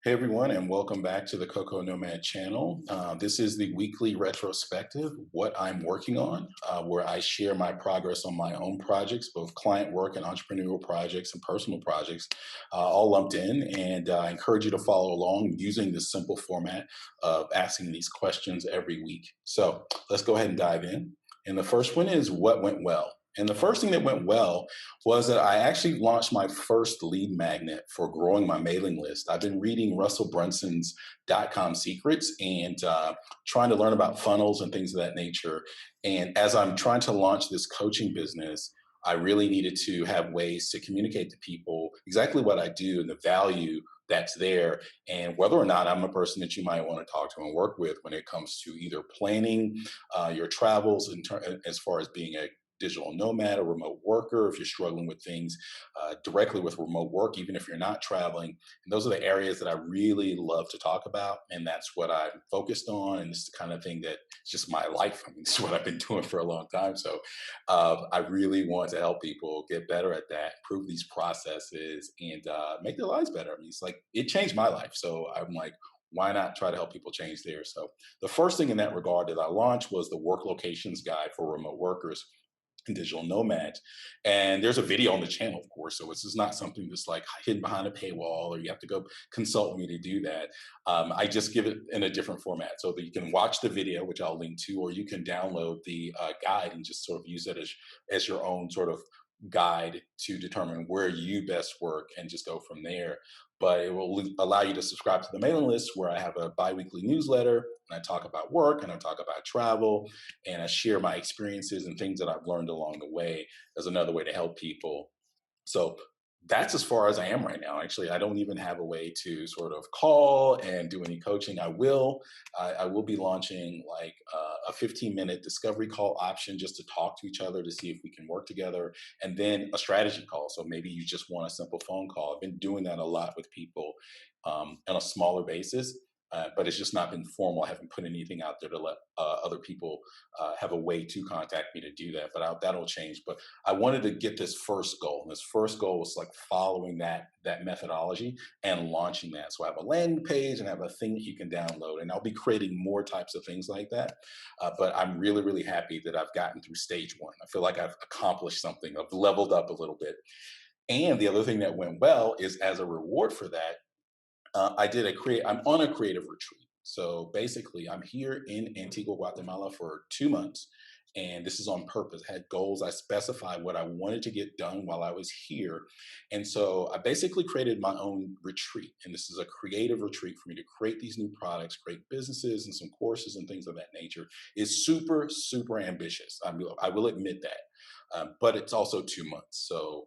Hey everyone, and welcome back to the Coco Nomad channel. This is the weekly retrospective, what I'm working on, where I share my progress on my own projects, both client work and entrepreneurial projects and personal projects, all lumped in. And I encourage you to follow along using this simple format of asking these questions every week. So let's go ahead and dive in. And the first one is what went well? And the first thing that went well was that I actually launched my first lead magnet for growing my mailing list. I've been reading Russell Brunson's .com secrets and trying to learn about funnels and things of that nature. And as I'm trying to launch this coaching business, I really needed to have ways to communicate to people exactly what I do and the value that's there, and whether or not I'm a person that you might want to talk to and work with when it comes to either planning your travels as far as being a digital nomad or remote worker, if you're struggling with things directly with remote work, even if you're not traveling. And those are the areas that I really love to talk about. And that's what I'm focused on. And it's the kind of thing that it's just my life. I mean, it's what I've been doing for a long time. So I really want to help people get better at that, improve these processes, and make their lives better. I mean, it's like it changed my life. So I'm like, why not try to help people change theirs? So the first thing in that regard that I launched was the work locations guide for remote workers and digital nomads. And there's a video on the channel, of course. So this is not something that's like hidden behind a paywall or you have to go consult me to do that. I just give it in a different format so that you can watch the video, which I'll link to, or you can download the guide and just sort of use it as your own sort of guide to determine where you best work and just go from there. But it will allow you to subscribe to the mailing list where I have a bi-weekly newsletter and I talk about work and I talk about travel and I share my experiences and things that I've learned along the way as another way to help people. So that's as far as I am right now. Actually, I don't even have a way to sort of call and do any coaching. I will be launching like a 15-minute discovery call option just to talk to each other to see if we can work together, and then a strategy call. So maybe you just want a simple phone call. I've been doing that a lot with people on a smaller basis. But it's just not been formal. I haven't put anything out there to let other people have a way to contact me to do that. But that'll change. But I wanted to get this first goal. And this first goal was like following that methodology and launching that. So I have a landing page and I have a thing that you can download. And I'll be creating more types of things like that. But I'm really, really happy that I've gotten through stage one. I feel like I've accomplished something. I've leveled up a little bit. And the other thing that went well is as a reward for that, I'm on a creative retreat. So basically, I'm here in Antigua, Guatemala for 2 months. And this is on purpose. I had goals. I specified what I wanted to get done while I was here. And so I basically created my own retreat. And this is a creative retreat for me to create these new products, create businesses and some courses and things of that nature. It's super, super ambitious. I will admit that. But it's also 2 months. So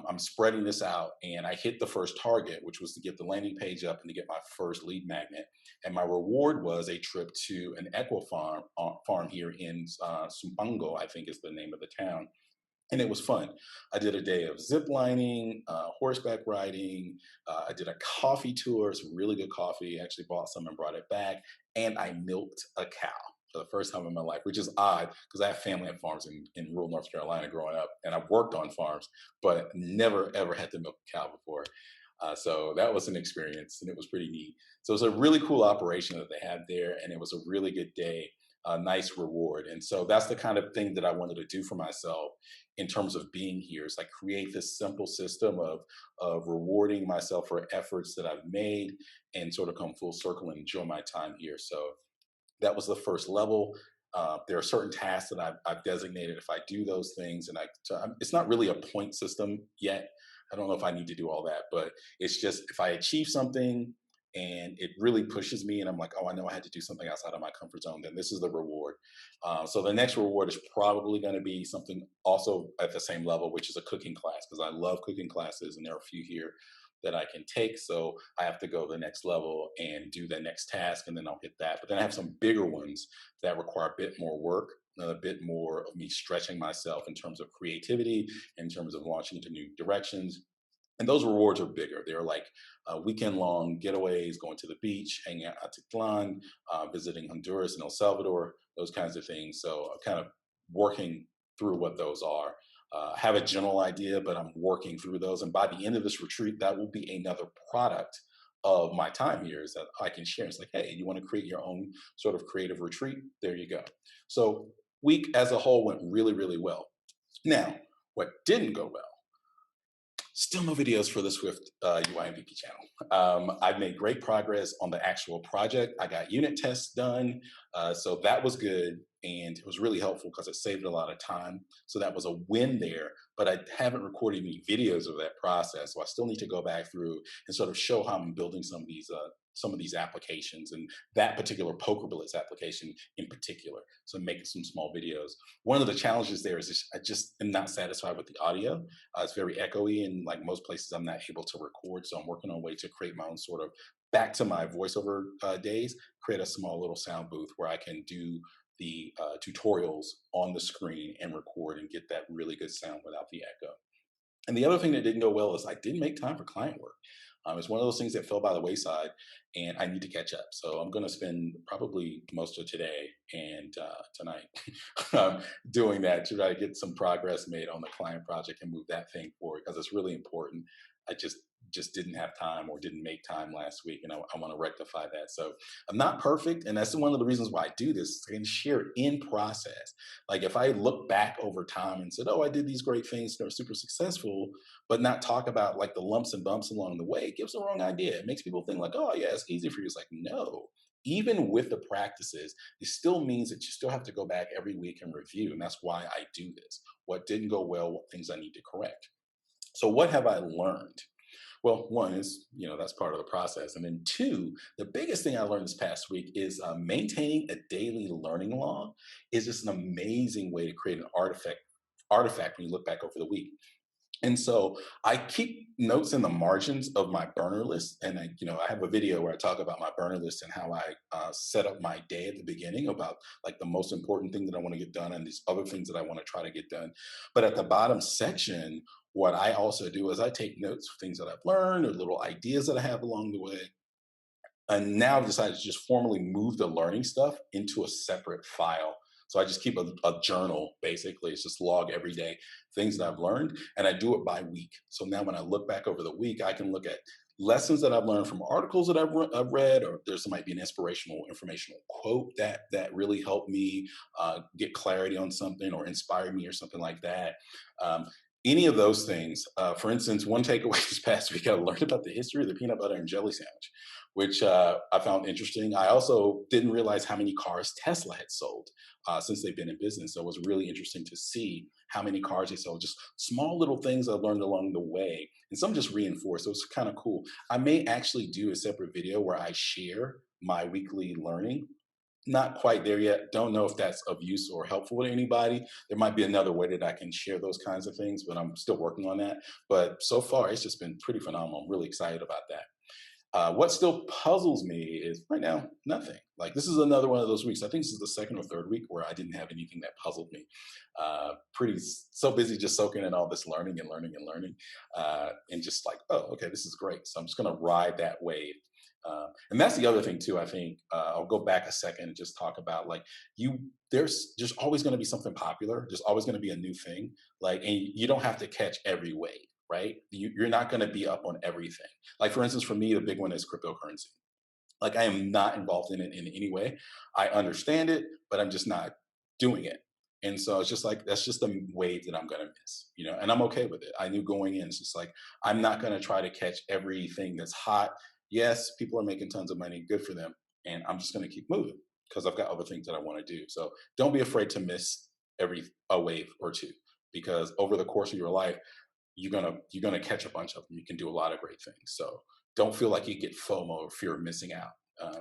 I'm spreading this out, and I hit the first target, which was to get the landing page up and to get my first lead magnet. And my reward was a trip to an equi farm here in Sumpango, I think is the name of the town. And it was fun. I did a day of zip lining, horseback riding. I did a coffee tour, some really good coffee. I actually bought some and brought it back. And I milked a cow for the first time in my life, which is odd because I have family on farms in rural North Carolina growing up. And I've worked on farms, but never, ever had to milk a cow before. So that was an experience and it was pretty neat. So it was a really cool operation that they had there. And it was a really good day, a nice reward. And so that's the kind of thing that I wanted to do for myself in terms of being here. Is like create this simple system of rewarding myself for efforts that I've made and sort of come full circle and enjoy my time here. So that was the first level. There are certain tasks that I've designated. If I do those things, it's not really a point system yet. I don't know if I need to do all that, but it's just if I achieve something and it really pushes me, and I'm like, oh, I know I had to do something outside of my comfort zone, then this is the reward. So the next reward is probably going to be something also at the same level, which is a cooking class, because I love cooking classes, and there are a few here that I can take. So I have to go the next level and do the next task, and then I'll hit that. But then I have some bigger ones that require a bit more work, a bit more of me stretching myself in terms of creativity, in terms of launching into new directions. And those rewards are bigger. They're like weekend long getaways, going to the beach, hanging out at Atitlan, visiting Honduras and El Salvador, those kinds of things. So I'm kind of working through what those are. Have a general idea, but I'm working through those. And by the end of this retreat, that will be another product of my time here is that I can share. It's like, hey, you want to create your own sort of creative retreat? There you go. So week as a whole went really, really well. Now, what didn't go well, still no videos for the Swift UI MVP channel. I've made great progress on the actual project. I got unit tests done, so that was good, and it was really helpful because it saved a lot of time. So that was a win there. But I haven't recorded any videos of that process, so I still need to go back through and sort of show how I'm building some of these applications and that particular poker blitz application in particular. So making some small videos. One of the challenges there is I just am not satisfied with the audio. It's very echoey, and like most places, I'm not able to record. So I'm working on a way to create my own sort of back to my voiceover days, create a small little sound booth where I can do the tutorials on the screen and record and get that really good sound without the echo. And the other thing that didn't go well is I didn't make time for client work. It's one of those things that fell by the wayside, and I need to catch up. So I'm going to spend probably most of today and tonight doing that to try to get some progress made on the client project and move that thing forward because it's really important. I just didn't have time or didn't make time last week, and I want to rectify that. So I'm not perfect, and that's one of the reasons why I do this and share in process. Like if I look back over time and said, "Oh, I did these great things that are super successful," but not talk about like the lumps and bumps along the way, it gives the wrong idea. It makes people think like, "Oh, yeah, it's easy for you." It's like, no. Even with the practices, it still means that you still have to go back every week and review, and that's why I do this. What didn't go well, what things I need to correct. So, what have I learned? Well, one is, that's part of the process. And then two, the biggest thing I learned this past week is maintaining a daily learning log is just an amazing way to create an artifact when you look back over the week. And so I keep notes in the margins of my burner list, and I have a video where I talk about my burner list and how I set up my day at the beginning about like the most important thing that I want to get done and these other things that I want to try to get done. But at the bottom section, what I also do is I take notes of things that I've learned or little ideas that I have along the way. And now I've decided to just formally move the learning stuff into a separate file. So I just keep a journal, basically. It's just log every day things that I've learned, and I do it by week. So now when I look back over the week, I can look at lessons that I've learned from articles that I've read, or there's might be an inspirational, informational quote that really helped me get clarity on something or inspire me or something like that. Um, any of those things. For instance, one takeaway this past week, I learned about the history of the peanut butter and jelly sandwich, which I found interesting. I also didn't realize how many cars Tesla had sold since they've been in business. So it was really interesting to see how many cars they sold. Just small little things I learned along the way, and some just reinforced. So it's kind of cool. I may actually do a separate video where I share my weekly learning. Not quite there yet. Don't know if that's of use or helpful to anybody. There might be another way that I can share those kinds of things, but I'm still working on that. But so far, it's just been pretty phenomenal. I'm really excited about that. What still puzzles me is right now nothing. Like this is another one of those weeks. I think this is the second or third week where I didn't have anything that puzzled me. So busy just soaking in all this learning and learning and learning, and just like, oh, okay, this is great. So I'm just going to ride that wave. And that's the other thing too. I think I'll go back a second and just talk about like you. There's just always going to be something popular. There's always going to be a new thing. Like, and you don't have to catch every wave, right? You're not going to be up on everything. Like for instance, for me, the big one is cryptocurrency. Like I am not involved in it in any way. I understand it, but I'm just not doing it. And so it's just like that's just a wave that I'm gonna miss, and I'm okay with it. I knew going in, it's just like I'm not gonna try to catch everything that's hot. Yes, people are making tons of money, good for them. And I'm just gonna keep moving because I've got other things that I want to do. So don't be afraid to miss every a wave or two because over the course of your life, you're gonna catch a bunch of them. You can do a lot of great things. So don't feel like you get FOMO or fear of missing out.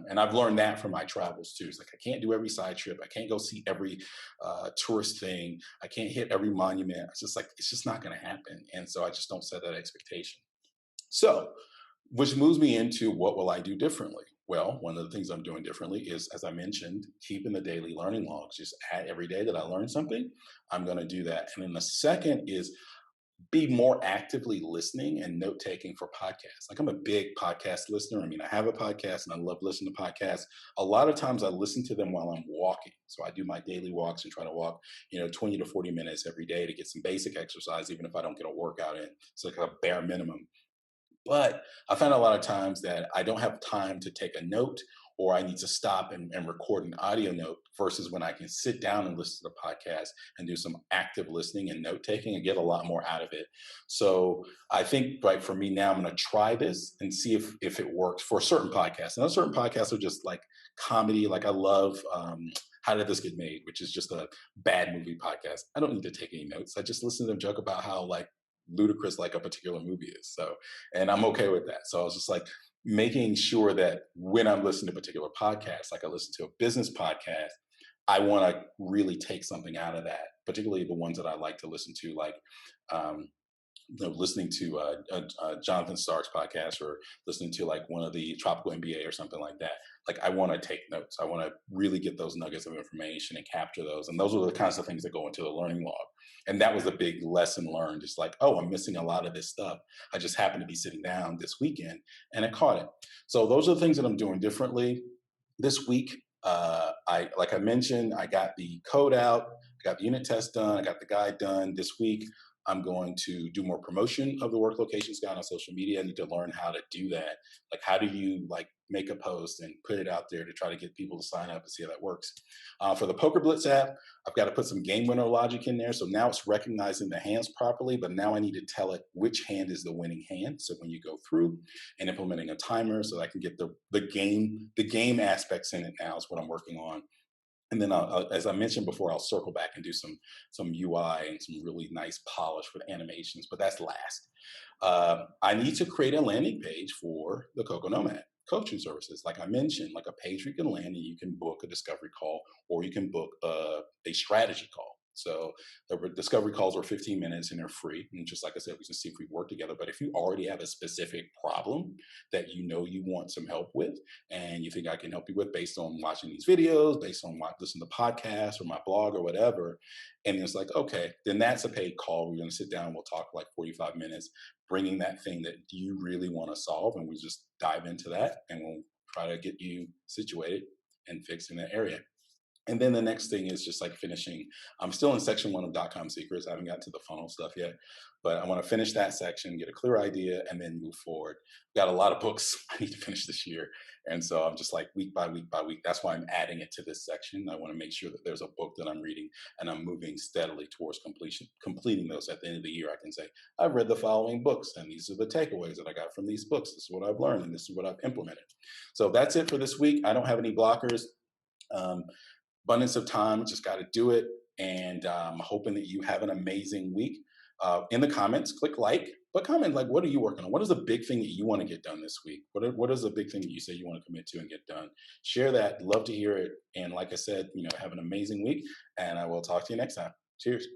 And I've learned that from my travels too. It's like I can't do every side trip. I can't go see every tourist thing. I can't hit every monument. It's just like it's just not going to happen. And so I just don't set that expectation. So, which moves me into what will I do differently? Well, one of the things I'm doing differently is, as I mentioned, keeping the daily learning logs. Just add every day that I learn something, I'm going to do that. And then the second is be more actively listening and note taking for podcasts. Like I'm a big podcast listener. I mean, I have a podcast and I love listening to podcasts. A lot of times I listen to them while I'm walking. So I do my daily walks and try to walk, 20 to 40 minutes every day to get some basic exercise, even if I don't get a work out in. It's like a bare minimum. But I find a lot of times that I don't have time to take a note, or I need to stop and record an audio note versus when I can sit down and listen to the podcast and do some active listening and note taking and get a lot more out of it. So I think, right, for me now, I'm going to try this and see if it works for certain podcasts. And those certain podcasts are just like comedy. Like I love How Did This Get Made, which is just a bad movie podcast. I don't need to take any notes. I just listen to them joke about how like ludicrous like a particular movie is. So, and I'm okay with that. So I was just like making sure that when I'm listening to particular podcasts, like I listen to a business podcast, I want to really take something out of that, particularly the ones that I like to listen to, like um, listening to Jonathan Stark's podcast or listening to like one of the Tropical MBA or something like that. Like I want to take notes. I want to really get those nuggets of information and capture those. And those are the kinds of things that go into the learning log. And that was a big lesson learned. It's like, oh, I'm missing a lot of this stuff. I just happened to be sitting down this weekend and I caught it. So those are the things that I'm doing differently this week. Like I mentioned, I got the code out, I got the unit test done, I got the guide done this week. I'm going to do more promotion of the work locations guide on social media. I need to learn how to do that. Like, how do you like make a post and put it out there to try to get people to sign up and see how that works? For the Poker Blitz app, I've got to put some game winner logic in there. So now it's recognizing the hands properly, but now I need to tell it which hand is the winning hand. So when you go through and implementing a timer, so I can get the game aspects in it now is what I'm working on. And then, as I mentioned before, I'll circle back and do some UI and some really nice polish with animations. But that's last. I need to create a landing page for the Coco Nomad coaching services. Like I mentioned, like a page where you can land and you can book a discovery call or you can book a strategy call. So the discovery calls are 15 minutes and they're free. And just like I said, we can see if we work together. But if you already have a specific problem that you know you want some help with, and you think I can help you with based on watching these videos, based on listening to podcasts or my blog or whatever. And it's like, okay, then that's a paid call. We're going to sit down. We'll talk like 45 minutes, bringing that thing that you really want to solve. And we just dive into that and we'll try to get you situated and fixed in that area. And then the next thing is just like finishing. I'm still in section one of .com secrets. I haven't got to the funnel stuff yet, but I want to finish that section, get a clear idea, and then move forward. Got a lot of books I need to finish this year, and so I'm just like week by week by week. That's why I'm adding it to this section. I want to make sure that there's a book that I'm reading, and I'm moving steadily towards completion. Completing those at the end of the year, I can say I've read the following books, and these are the takeaways that I got from these books. This is what I've learned, and this is what I've implemented. So that's it for this week. I don't have any blockers. Um, Abundance of time, just got to do it. And hoping that you have an amazing week. In the comments, click like, but comment like, what are you working on? What is the big thing that you want to get done this week? What is the big thing that you say you want to commit to and get done? Share that. Love to hear it. And like I said, have an amazing week. And I will talk to you next time. Cheers.